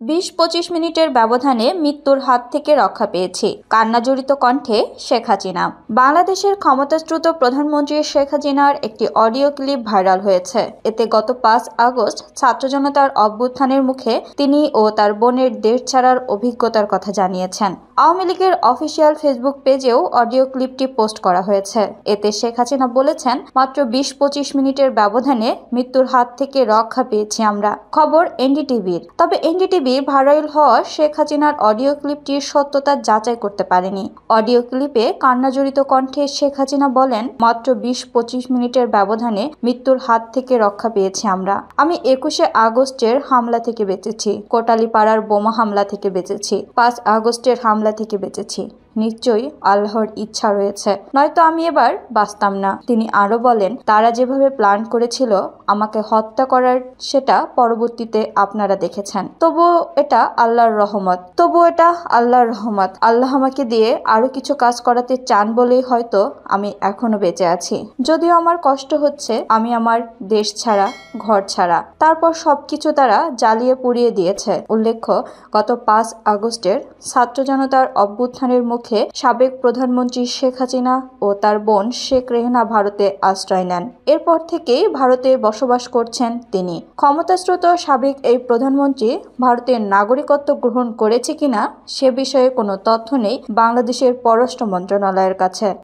20-25 মিনিটের ব্যবধানে মৃত্যুর হাত থেকে রক্ষা পেয়েছি, কান্নাজড়িত কণ্ঠে শেখ হাসিনা। বাংলাদেশের ক্ষমতাচ্যুত প্রধানমন্ত্রী শেখ হাসিনার একটি অডিও ক্লিপ ভাইরাল হয়েছে। এতে গত 5 আগস্ট ছাত্র জনতার অভ্যুত্থানের মুখে তিনি ও তার বোনের দেশ ছাড়ার অভিজ্ঞতার কথা জানিয়েছেন। আওয়ামী লীগের অফিসিয়াল ফেসবুক পেজেও অডিও ক্লিপটি পোস্ট করা হয়েছে। এতে শেখ হাসিনা বলেছেন, মাত্র 20-25 মিনিটের ব্যবধানে মৃত্যুর হাত থেকে রক্ষা পেয়েছি আমরা। খবর এনডিটিভির। তবে এনডিটিভি ভাইরাল হওয়া শেখ হাসিনার অডিও ক্লিপটির সত্যতা যাচাই করতে পারেনি। অডিও ক্লিপে কান্নাজড়িত কণ্ঠে শেখ হাসিনা বলেন, মাত্র 20-25 মিনিটের ব্যবধানে মৃত্যুর হাত থেকে রক্ষা পেয়েছি আমরা। আমি 21শে আগস্টের হামলা থেকে বেঁচেছি, কোটালীপাড়ার বোমা হামলা থেকে বেঁচেছি, 5 আগস্টের হামলা থেকে বেঁচেছি। নিশ্চয়ই আল্লাহর ইচ্ছা রয়েছে, নয়তো আমি এবার বাঁচতাম না। তিনি আরো বলেন, তারা যেভাবে প্ল্যান করেছিল আমাকে হত্যা করার, সেটা পরবর্তীতে আপনারা দেখেছেন। তবুও এটা আল্লাহর রহমত। আল্লাহ আমাকে দিয়ে আরো কিছু কাজ করাতে চান বলেই হয়তো আমি এখনো বেঁচে আছি। যদিও আমার কষ্ট হচ্ছে, আমি আমার দেশ ছাড়া, ঘর ছাড়া, তারপর সবকিছু তারা জ্বালিয়ে পুড়িয়ে দিয়েছে। উল্লেখ্য, গত 5 আগস্টের ছাত্র জনতার অভ্যুত্থানের মুখে সাবেক প্রধানমন্ত্রী শেখ হাসিনা ও তার বোন শেখ রেহানা ভারতে আশ্রয় নেন। এরপর থেকেই ভারতে বসবাস করছেন তিনি। ক্ষমতাচ্যুত সাবেক এই প্রধানমন্ত্রী ভারতের নাগরিকত্ব গ্রহণ করেছে কিনা সে বিষয়ে কোনো তথ্য নেই বাংলাদেশের পররাষ্ট্র মন্ত্রণালয়ের কাছে।